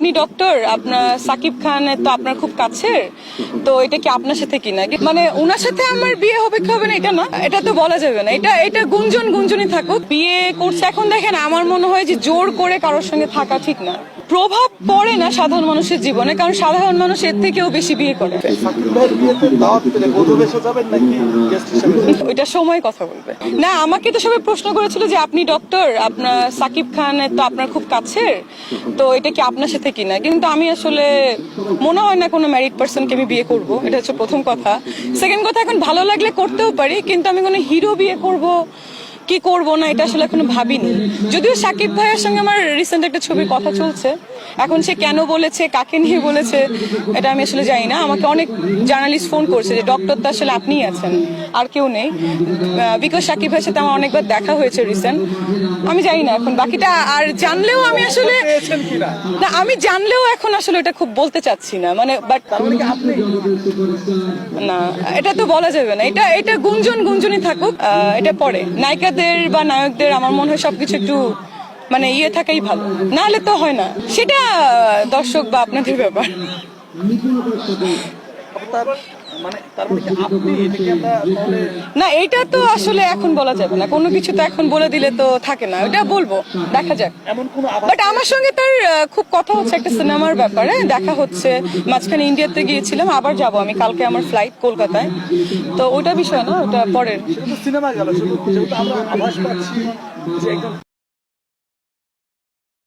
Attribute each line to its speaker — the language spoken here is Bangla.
Speaker 1: আপনি ডক্টর, আপনার সাকিব খান তো আপনার খুব কাছের, তো এটা কি আপনার সাথে কিনা মানে ওনার সাথে আমার বিয়ে হবে কি হবে না এটা না, এটা তো বলা যাবে না। এটা গুঞ্জনই থাকুক। বিয়ে করছে এখন দেখেন, আমার মনে হয় যে জোর করে কারোর সঙ্গে থাকা ঠিক না। প্রভাব পড়ে না সাধারণ মানুষের জীবনে, কারণ সাধারণ মানুষ এর থেকেও বেশি বিয়ে করে। ওইটা সময় কথা বলবে। না, আমাকে তো সবাই প্রশ্ন করেছিল যে আপনি ডক্টর, আপনার সাকিব খান তো আপনার খুব কাছের, তো এটা কি আপনার সাথে কিনা, কিন্তু আমি আসলে মনে হয় না কোনো ম্যারিড পার্সনকে আমি বিয়ে করব। এটা হচ্ছে প্রথম কথা। সেকেন্ড কথা, এখন ভালো লাগলে করতেও পারি, কিন্তু আমি কোনো হিরো বিয়ে করব কি করব না এটা আসলে এখনো ভাবিনি। যদিও সাকিব ভাইয়ের সঙ্গে আমার রিসেন্ট একটা ছবির কথা চলছে, এখন সে কেন বলেছে, কাকে নিয়ে বলেছে, এটা আমি আসলে জানি না। আমাকে অনেক জার্নালিস্ট ফোন করছে যে ডক্টর তো আসলে আপনিই আছেন, আর কেউ নেই, বিকজ সাকিব ভাইয়ের সাথে আমার অনেকবার দেখা হয়েছে রিসেন্ট। আমি জানি না এখন বাকিটা, আর জানলেও আমি আসলে না, আমি জানলেও এখন আসলে এটা খুব বলতে চাচ্ছি না, মানে বাট না, এটা তো বলা যাবে না। এটা গুঞ্জনই থাকুক। এটা পরে নায়িকাদের বা নায়কদের আমার মনে হয় সবকিছু একটু মানে থাকাই ভালো, না হলে তো হয় না। সেটা দর্শক বা আপনাদের ব্যাপার। না, এটা তো আসলে এখন বলা যাবে না। কোনো কিছু তো এখন বলে দিলে তো থাকে না, ওটা বলবো, দেখা যাক। বাট আমার সঙ্গে তার খুব কথা হচ্ছে একটা সিনেমার ব্যাপারে, দেখা হচ্ছে। মাঝখানে ইন্ডিয়াতে গিয়েছিলাম, আবার যাব আমি, কালকে আমার ফ্লাইট কলকাতায়। তো ওটা বিষয় না, ওটা পরের
Speaker 2: সিনেমা গেল।